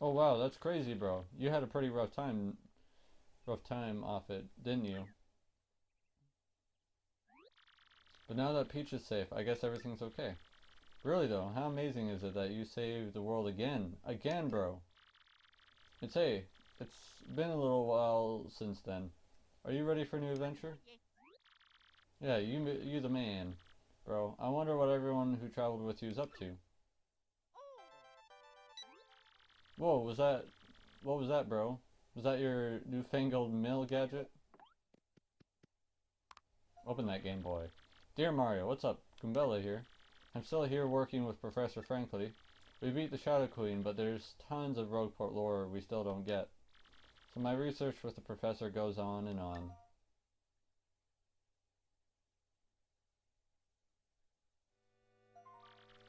Oh wow, that's crazy, bro. You had a pretty rough time off it, didn't you? But now that Peach is safe, I guess everything's okay. Really though, how amazing is it that you saved the world again? Again, bro. It's been a little while since then. Are you ready for a new adventure? Yeah, you the man, bro. I wonder what everyone who traveled with you is up to. Whoa, what was that, bro? Was that your newfangled mill gadget? Open that Game Boy. Dear Mario, what's up? Goombella here. I'm still here working with Professor Frankly. We beat the Shadow Queen, but there's tons of Rogueport lore we still don't get. So my research with the professor goes on and on.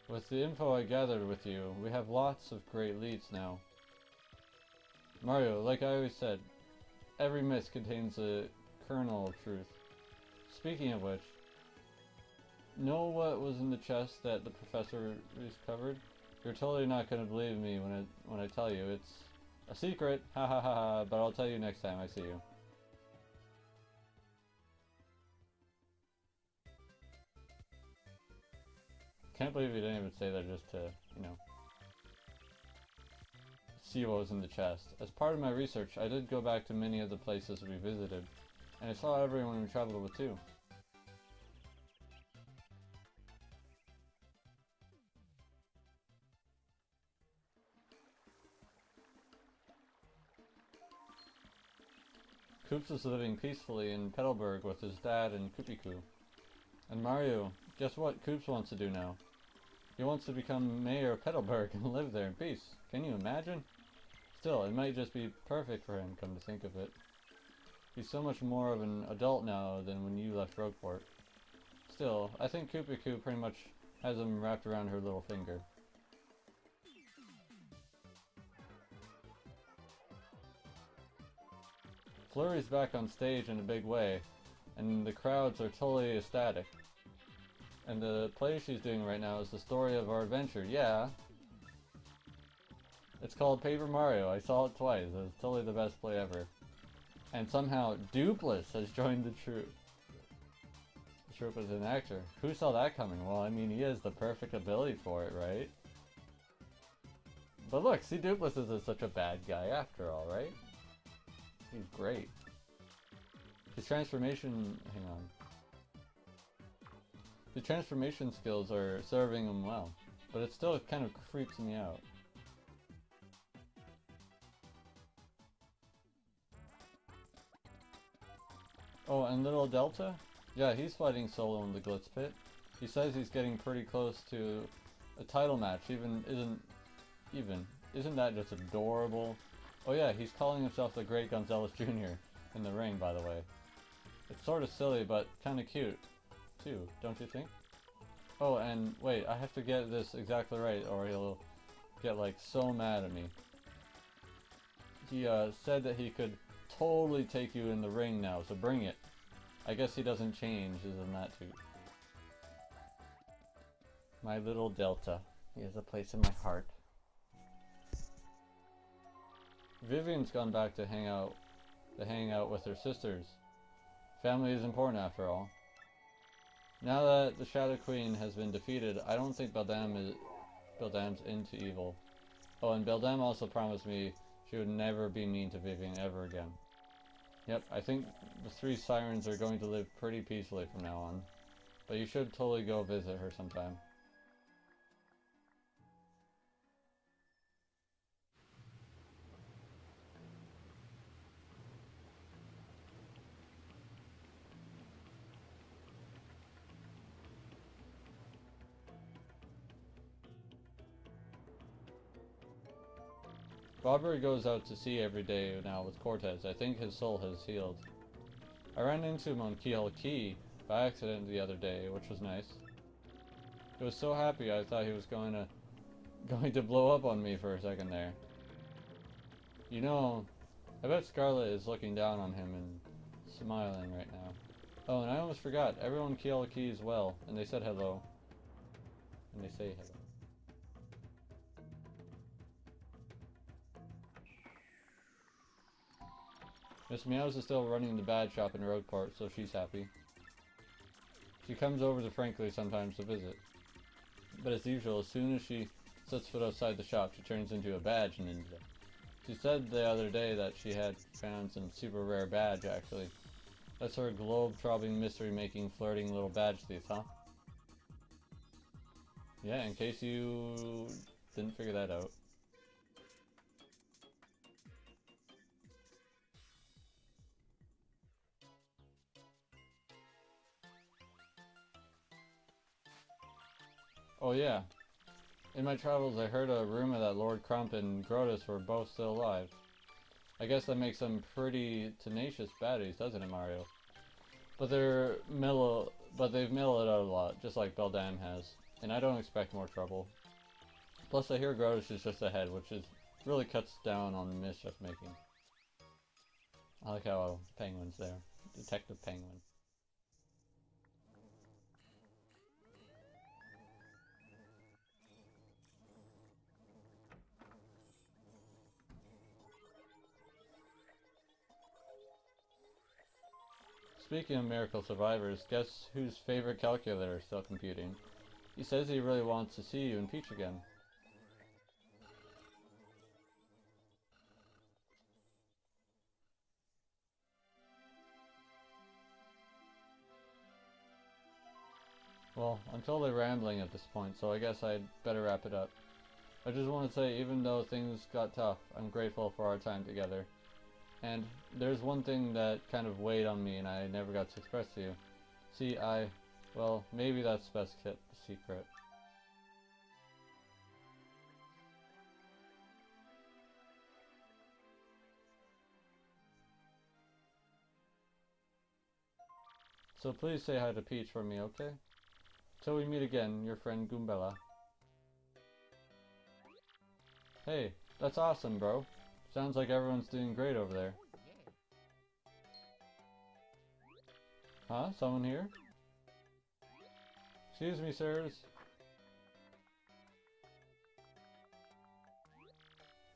With the info I gathered with you, we have lots of great leads now. Mario, like I always said, every myth contains a kernel of truth. Speaking of which, know what was in the chest that the professor discovered? You're totally not gonna believe me when I tell you. It's a secret, ha ha ha ha, but I'll tell you next time I see you. Can't believe you didn't even say that just to, you know, see what was in the chest. As part of my research, I did go back to many of the places we visited, and I saw everyone we traveled with too. Koops is living peacefully in Petalburg with his dad and Koopy. And Mario, guess what Koops wants to do now? He wants to become mayor of Petalburg and live there in peace. Can you imagine? Still, it might just be perfect for him, come to think of it. He's so much more of an adult now than when you left Rogueport. Still, I think Koopy pretty much has him wrapped around her little finger. Flurry's back on stage in a big way, and the crowds are totally ecstatic. And the play she's doing right now is the story of our adventure. Yeah! It's called Paper Mario. I saw it twice. It's totally the best play ever. And somehow, Dupless has joined the troupe. The troupe as an actor. Who saw that coming? Well, I mean, he has the perfect ability for it, right? But look, see, Dupless isn't such a bad guy after all, right? He's great. His transformation... hang on. The transformation skills are serving him well, but it still kind of creeps me out. Oh, and little Delta? Yeah, he's fighting solo in the Glitz Pit. He says he's getting pretty close to a title match, Isn't that just adorable? Oh yeah, he's calling himself the Great Gonzalez Jr. in the ring, by the way. It's sort of silly, but kinda cute, too, don't you think? Oh, and wait, I have to get this exactly right, or he'll get, like, so mad at me. He, said that he could totally take you in the ring now, so bring it. I guess he doesn't change, isn't that too? My little Delta. He has a place in my heart. Vivian's gone back to hang out with her sisters. Family is important after all. Now that the Shadow Queen has been defeated, I don't think Beldam's into evil. Oh, and Beldam also promised me she would never be mean to Vivian ever again. Yep, I think the three sirens are going to live pretty peacefully from now on. But you should totally go visit her sometime. Robert goes out to sea every day now with Cortez. I think his soul has healed. I ran into him on Keyhole Key by accident the other day, which was nice. He was so happy I thought he was going to blow up on me for a second there. You know, I bet Scarlet is looking down on him and smiling right now. Oh, and I almost forgot, everyone Keyhole Key is well, and they said hello. And they say hello. Miss Meows is still running the bad shop in Roadport, so she's happy. She comes over to Frankly sometimes to visit. But as usual, as soon as she sets foot outside the shop, she turns into a badge ninja. She said the other day that she had found some super rare badge, actually. That's her globe-trotting, mystery-making, flirting little badge thief, huh? Yeah, in case you didn't figure that out. Oh yeah, in my travels I heard a rumor that Lord Crump and Grotus were both still alive. I guess that makes them pretty tenacious baddies, doesn't it, Mario? But they've mellowed out a lot, just like Beldan has. And I don't expect more trouble. Plus I hear Grotus is just ahead, which really cuts down on mischief making. I like how Penguin's there. Detective Penguin. Speaking of miracle survivors, guess whose favorite calculator is still computing? He says he really wants to see you and Peach again. Well, I'm totally rambling at this point, so I guess I'd better wrap it up. I just want to say, even though things got tough, I'm grateful for our time together. And there's one thing that kind of weighed on me and I never got to express to you. See, well, maybe that's best kept a secret. So please say hi to Peach for me, okay? Till we meet again, your friend Goombella. Hey, that's awesome, bro. Sounds like everyone's doing great over there. Huh? Someone here? Excuse me, sirs.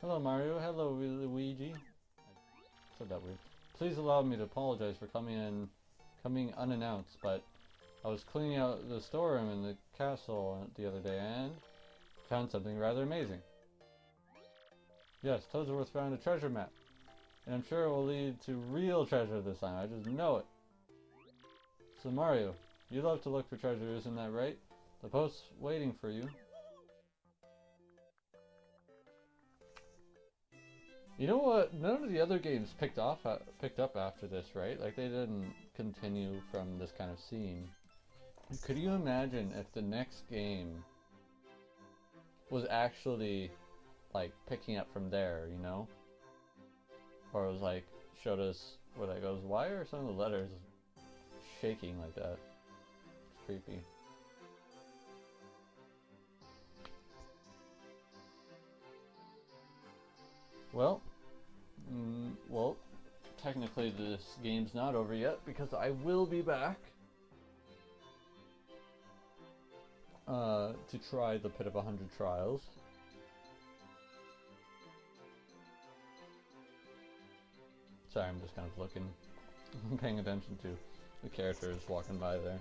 Hello, Mario. Hello, Luigi. I said that weird. Please allow me to apologize for coming unannounced, but I was cleaning out the storeroom in the castle the other day and found something rather amazing. Yes, Toadsworth found a treasure map, and I'm sure it will lead to real treasure this time. I just know it. So Mario, you love to look for treasure, isn't that right? The post's waiting for you. You know what? None of the other games picked up after this, right? Like they didn't continue from this kind of scene. Could you imagine if the next game was actually like picking up from there, you know? Or it was like showed us where that goes. Why are some of the letters shaking like that? It's creepy. Well, technically this game's not over yet because I will be back to try the Pit of 100 Trials. Sorry, I'm just kind of looking, paying attention to the characters walking by there.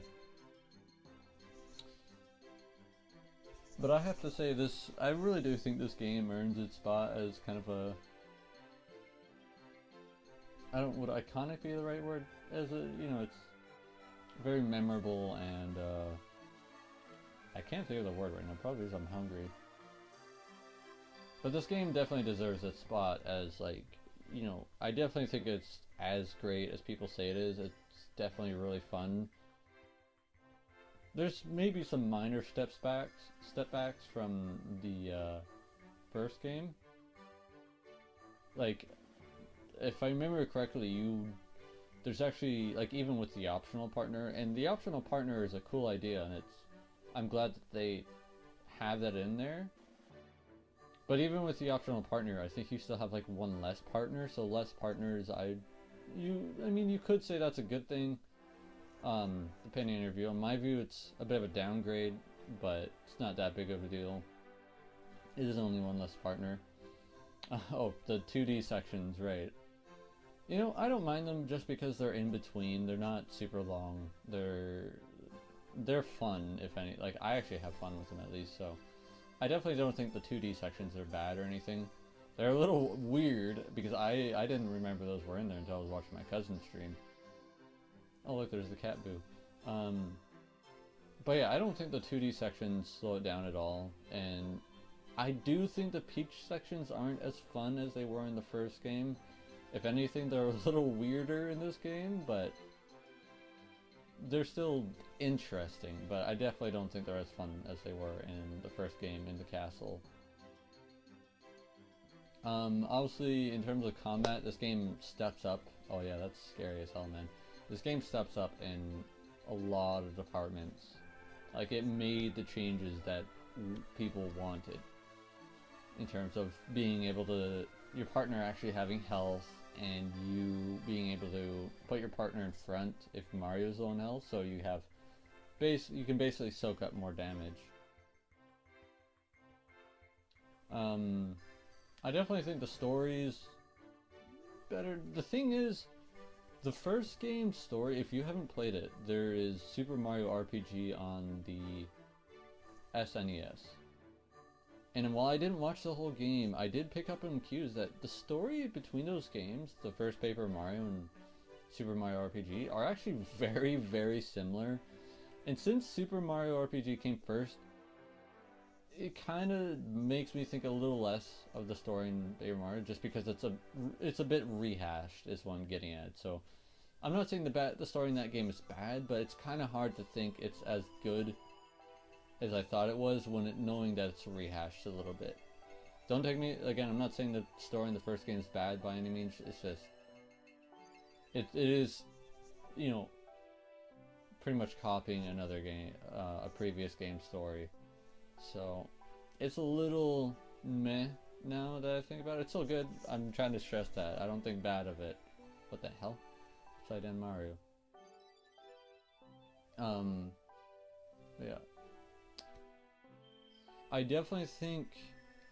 But I have to say I really do think this game earns its spot as kind of a, would iconic be the right word? As a, you know, it's very memorable and, I can't think of the word right now, probably because I'm hungry. But this game definitely deserves its spot as, like, you know, I definitely think it's as great as people say it is. It's definitely really fun. There's maybe some minor step backs from the first game. Like, if I remember correctly, there's actually, like, even with the optional partner, and the optional partner is a cool idea, and I'm glad that they have that in there. But even with the optional partner, I think you still have like one less partner, so less partners, I mean, you could say that's a good thing, depending on your view. In my view, it's a bit of a downgrade, but it's not that big of a deal. It is only one less partner. Oh, the 2D sections, right. You know, I don't mind them just because they're in between. They're not super long. They're fun, if any. Like, I actually have fun with them at least, so I definitely don't think the 2D sections are bad or anything. They're a little weird because I didn't remember those were in there until I was watching my cousin's stream. Oh look, there's the cat boo. But yeah, I don't think the 2D sections slow it down at all, and I do think the Peach sections aren't as fun as they were in the first game. If anything, they're a little weirder in this game, but they're still interesting, but I definitely don't think they're as fun as they were in the first game in the castle. Obviously, in terms of combat, this game steps up. Oh yeah, that's scary as hell, man. This game steps up in a lot of departments. Like, it made the changes that people wanted. In terms of being able to, your partner actually having health, and you being able to put your partner in front if Mario's low on health, so you have you can basically soak up more damage. I definitely think the story's better. The thing is, the first game's story, if you haven't played it, there is Super Mario RPG on the SNES. And while I didn't watch the whole game, I did pick up on cues that the story between those games, the first Paper Mario and Super Mario RPG, are actually very, very similar. And since Super Mario RPG came first, it kind of makes me think a little less of the story in Paper Mario, just because it's a bit rehashed, is what I'm getting at. So I'm not saying the story in that game is bad, but it's kind of hard to think it's as good as I thought it was knowing that it's rehashed a little bit. Don't take me, again, I'm not saying the story in the first game is bad by any means. It's just it is, you know, pretty much copying another game, a previous game story. So it's a little meh now that I think about it. It's still good. I'm trying to stress that. I don't think bad of it. What the hell? Upside down Mario. Yeah. I definitely think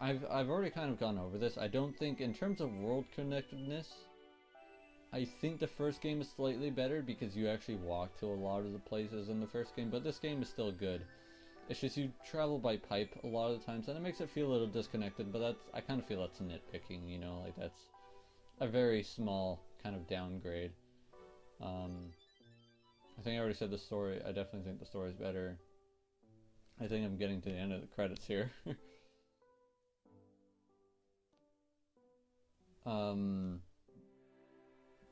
I've already kind of gone over this. I don't think in terms of world connectedness, I think the first game is slightly better because you actually walk to a lot of the places in the first game, but this game is still good. It's just you travel by pipe a lot of the times, and it makes it feel a little disconnected, but I kind of feel that's nitpicking, you know, like that's a very small kind of downgrade. I think I already said the story. I definitely think the story is better. I think I'm getting to the end of the credits here.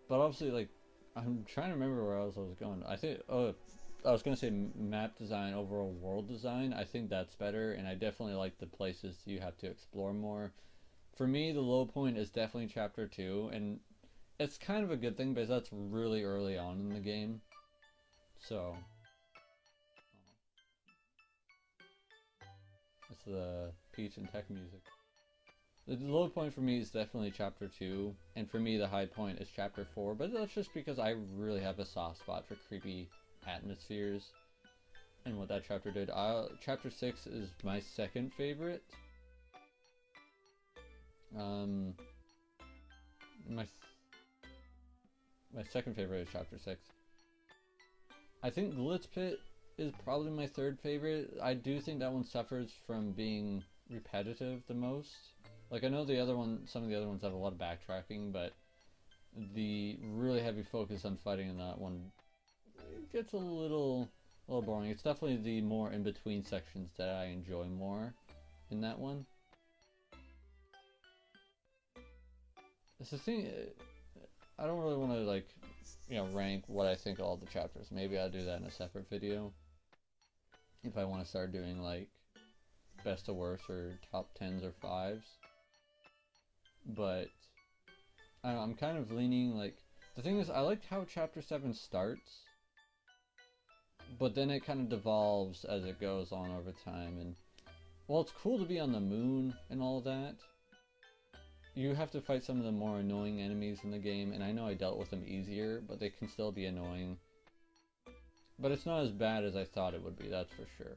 But obviously, like, I'm trying to remember where else I was going. I think, oh, I was going to say map design, overall world design. I think that's better, and I definitely like the places you have to explore more. For me, the low point is definitely Chapter 2, and it's kind of a good thing because that's really early on in the game. So it's the Peach and Tech music. The low point for me is definitely Chapter 2, and for me the high point is Chapter 4, but that's just because I really have a soft spot for creepy atmospheres and what that chapter did. Chapter 6 is my second favorite. My second favorite is Chapter 6. I think Glitz Pit is probably my third favorite. I do think that one suffers from being repetitive the most. Like, I know some of the other ones have a lot of backtracking, but the really heavy focus on fighting in that one, it gets a little boring. It's definitely the more in-between sections that I enjoy more in that one. It's the thing, I don't really want to, like, you know, rank what I think of all the chapters. Maybe I'll do that in a separate video. If I want to start doing, like, best to worst or top 10s or 5s. But I don't know, I'm kind of leaning, like, the thing is, I liked how Chapter 7 starts, but then it kind of devolves as it goes on over time. And while it's cool to be on the moon and all that, you have to fight some of the more annoying enemies in the game, and I know I dealt with them easier, but they can still be annoying. But it's not as bad as I thought it would be, that's for sure.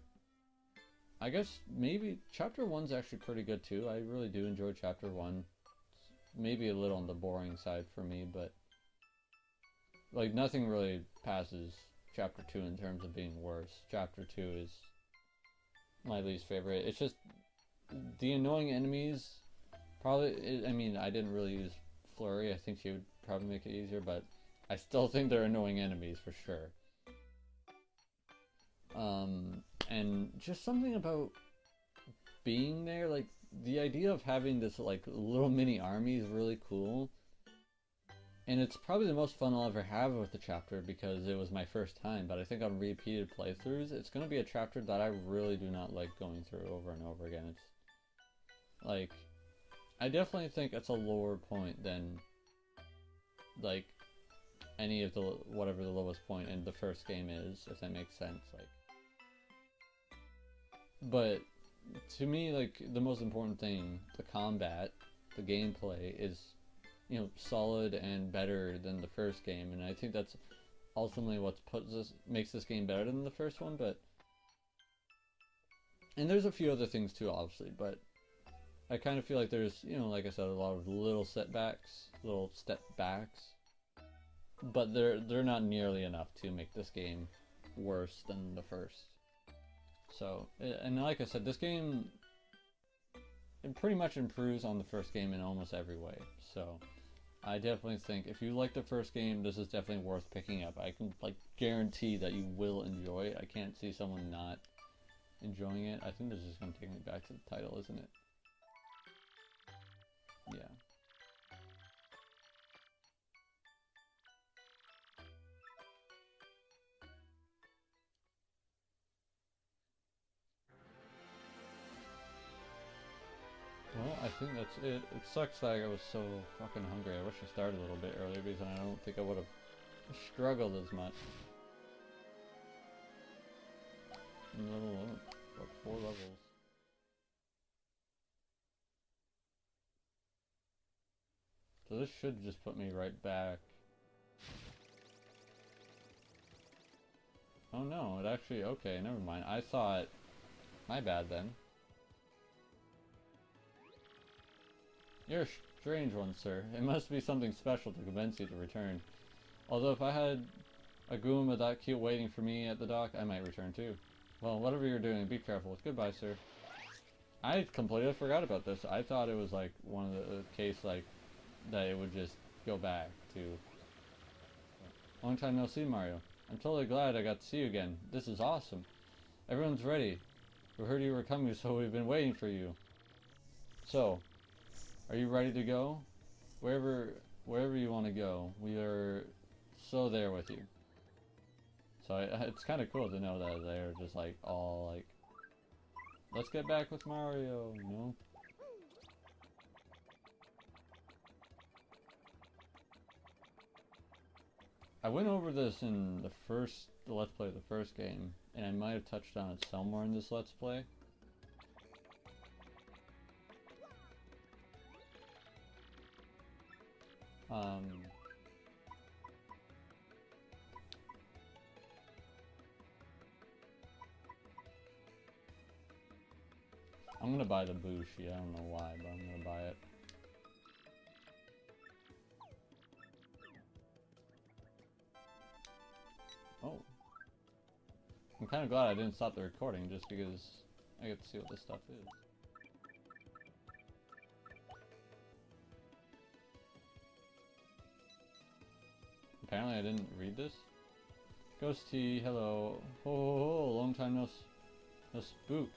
I guess maybe Chapter 1's actually pretty good too. I really do enjoy Chapter 1. It's maybe a little on the boring side for me, but like, nothing really passes Chapter 2 in terms of being worse. Chapter 2 is my least favorite. It's just the annoying enemies. Probably, I mean, I didn't really use Flurry. I think she would probably make it easier, but I still think they're annoying enemies for sure. And just something about being there, like, the idea of having this, like, little mini army is really cool. And it's probably the most fun I'll ever have with the chapter because it was my first time, but I think on repeated playthroughs, it's going to be a chapter that I really do not like going through over and over again. It's, like, I definitely think it's a lower point than, like, any of the, whatever the lowest point in the first game is, if that makes sense, like. But, to me, like, the most important thing, the combat, the gameplay, is, you know, solid and better than the first game, and I think that's ultimately what makes this game better than the first one, but... And there's a few other things too, obviously, but I kind of feel like there's, you know, like I said, a lot of little setbacks, little step backs, but they're not nearly enough to make this game worse than the first. So, and like I said, this game, it pretty much improves on the first game in almost every way. So, I definitely think if you like the first game, this is definitely worth picking up. I can, like, guarantee that you will enjoy it. I can't see someone not enjoying it. I think this is going to take me back to the title, isn't it? Yeah. Well, I think that's it. It sucks that I was so fucking hungry. I wish I started a little bit earlier because I don't think I would have struggled as much. Level 11. About 4 levels. So this should just put me right back. Oh no, it actually, okay, never mind. I thought, my bad then. You're a strange one, sir. It must be something special to convince you to return. Although if I had a Goomba that cute waiting for me at the dock, I might return too. Well, whatever you're doing, be careful. Goodbye, sir. I completely forgot about this. I thought it was like one of the case like that it would just go back to. Long time no see, Mario. I'm totally glad I got to see you again. This is awesome. Everyone's ready. We heard you were coming, so we've been waiting for you. So, are you ready to go? Wherever you want to go, we are so there with you. So it's kind of cool to know that they're just like all like, let's get back with Mario, you know? I went over this in the Let's Play of the first game, and I might have touched on it somewhere in this Let's Play. I'm gonna buy the Bushi, I don't know why, but I'm gonna buy it. Oh. I'm kinda glad I didn't stop the recording just because I get to see what this stuff is. Apparently I didn't read this. Ghosty, hello. Ho ho ho, long time no spook.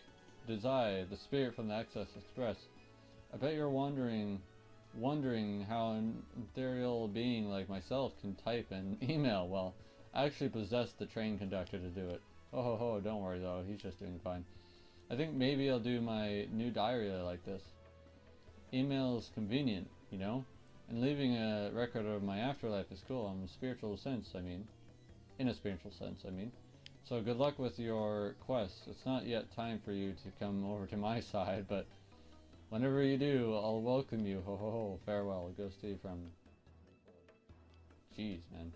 It is I, the spirit from the Access Express. I bet you're wondering how an ethereal being like myself can type and email. Well, I actually possess the train conductor to do it. Oh ho ho, don't worry though, he's just doing fine. I think maybe I'll do my new diary like this. Email is convenient, you know? And leaving a record of my afterlife is cool, in a spiritual sense, I mean. So good luck with your quest. It's not yet time for you to come over to my side, but whenever you do, I'll welcome you. Ho ho ho, farewell. Ghosty from... Jeez, man.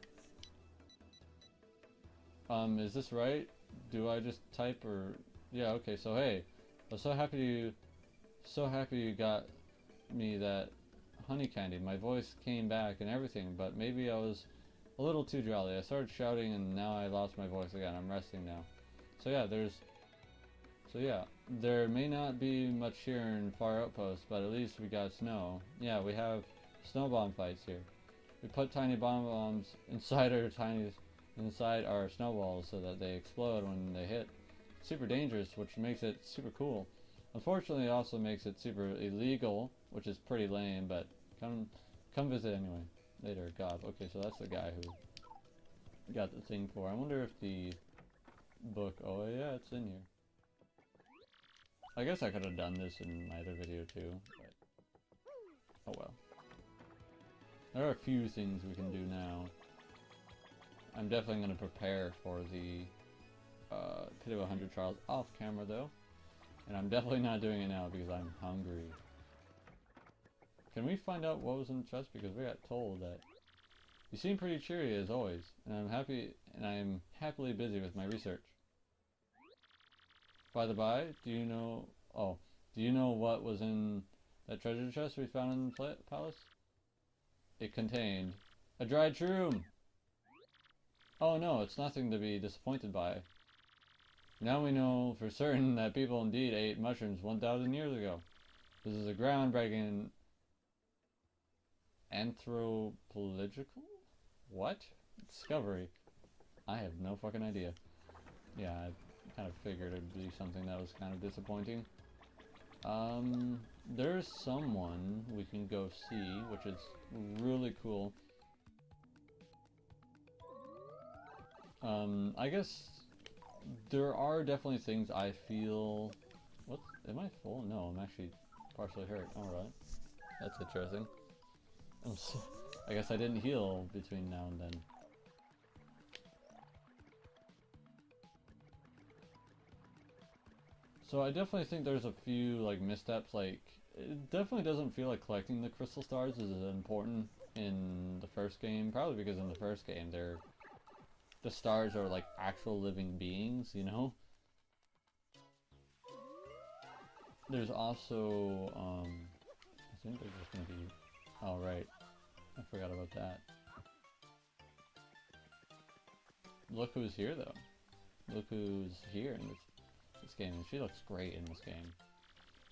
Is this right? Do I just type or... Yeah, okay, so hey. I'm so happy you got me that honey candy. My voice came back and everything, but maybe I was a little too jolly. I started shouting and now I lost my voice again. I'm resting now. So yeah, there may not be much here in Far Outpost, but at least we got snow. Yeah, we have snow bomb fights here. We put tiny bombs inside our snowballs so that they explode when they hit. Super dangerous, which makes it super cool. Unfortunately, it also makes it super illegal, which is pretty lame, but come visit anyway. Later, God. Okay, so that's the guy who got the thing for. I wonder if the book... Oh, yeah, it's in here. I guess I could have done this in my other video too, but... Oh well. There are a few things we can do now. I'm definitely going to prepare for the Pit of 100 Trials off camera though. And I'm definitely not doing it now because I'm hungry. Can we find out what was in the chest? Because we got told that... You seem pretty cheery as always, and I'm happily busy with my research. By the by, do you know what was in that treasure chest we found in the palace? It contained a dried shroom! Oh no, it's nothing to be disappointed by. Now we know for certain that people indeed ate mushrooms 1,000 years ago. This is a groundbreaking anthropological? What? Discovery. I have no fucking idea. Yeah, I kind of figured it'd be something that was kind of disappointing. There's someone we can go see, which is really cool. I guess there are definitely things I feel... What? Am I full? No, I'm actually partially hurt. Alright. That's interesting. I guess I didn't heal between now and then. So I definitely think there's a few like missteps, like it definitely doesn't feel like collecting the crystal stars is as important in the first game, probably because in the first game the stars are like actual living beings, you know? There's also I think there's just gonna be... Oh right, I forgot about that. Look who's here though. Look who's here in this game, and she looks great in this game.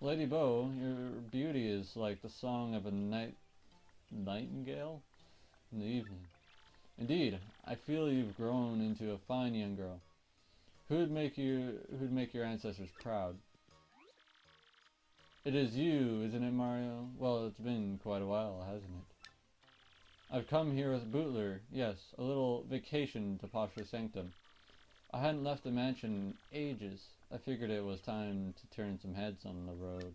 Lady Bow, your beauty is like the song of a nightingale in the evening. Indeed, I feel you've grown into a fine young girl. Who'd make your ancestors proud? It is you, isn't it, Mario? Well, it's been quite a while, hasn't it? I've come here with Bootler, yes, a little vacation to Pasha's sanctum. I hadn't left the mansion in ages. I figured it was time to turn some heads on the road.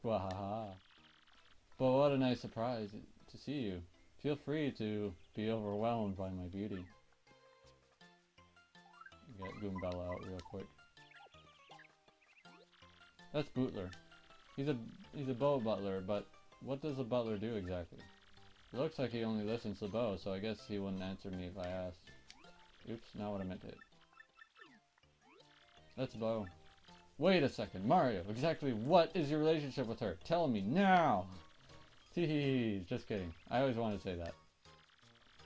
Wahaha. But what a nice surprise to see you. Feel free to be overwhelmed by my beauty. Get Goombella out real quick. That's Bootler. He's a bow butler, but what does a butler do exactly? It looks like he only listens to Bow, so I guess he wouldn't answer me if I asked. Oops, not what I meant to hit. That's Bow. Wait a second, Mario, exactly what is your relationship with her? Tell me now! Teehee, just kidding. I always wanted to say that.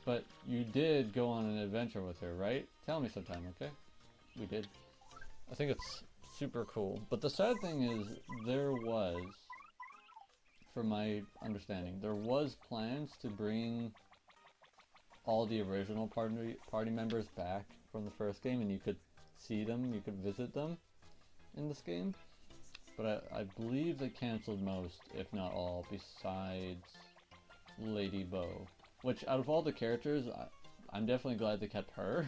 But you did go on an adventure with her, right? Tell me sometime, okay? We did. I think it's super cool. But the sad thing is, there was, from my understanding, there was plans to bring all the original party members back from the first game, and you could see them, you could visit them in this game. But I believe they canceled most, if not all, besides Lady Bow. Which, out of all the characters, I'm definitely glad they kept her.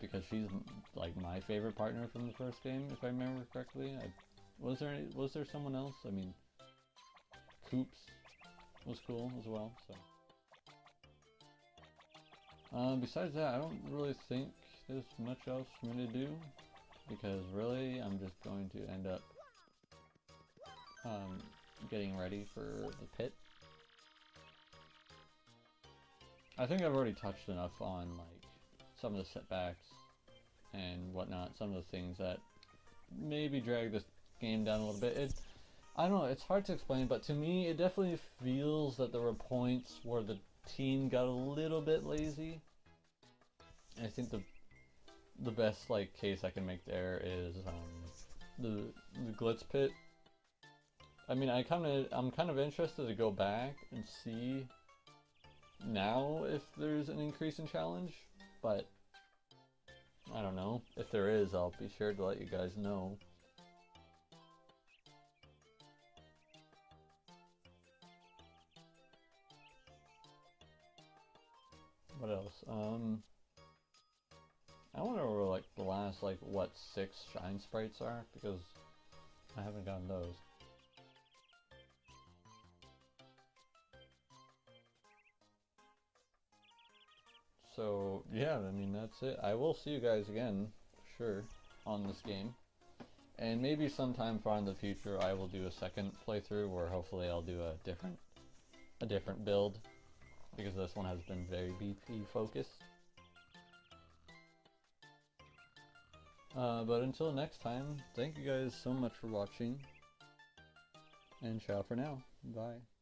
Because she's like my favorite partner from the first game, if I remember correctly. Was there someone else? I mean, Koops was cool as well. So, besides that, I don't really think there's much else for me to do, because really, I'm just going to end up getting ready for the pit. I think I've already touched enough on like some of the setbacks and whatnot, some of the things that maybe drag this game down a little bit. I don't know, it's hard to explain, but to me it definitely feels that there were points where the team got a little bit lazy. I think the best like case I can make there is the glitz pit. I mean, I'm kind of interested to go back and see now if there's an increase in challenge, but I don't know. If there is, I'll be sure to let you guys know. What else? I wonder where like the last like what 6 shine sprites are, because I haven't gotten those. So yeah, I mean that's it. I will see you guys again, for sure, on this game. And maybe sometime far in the future I will do a second playthrough where hopefully I'll do a different build, because this one has been very BP focused. But until next time, thank you guys so much for watching, and ciao for now. Bye.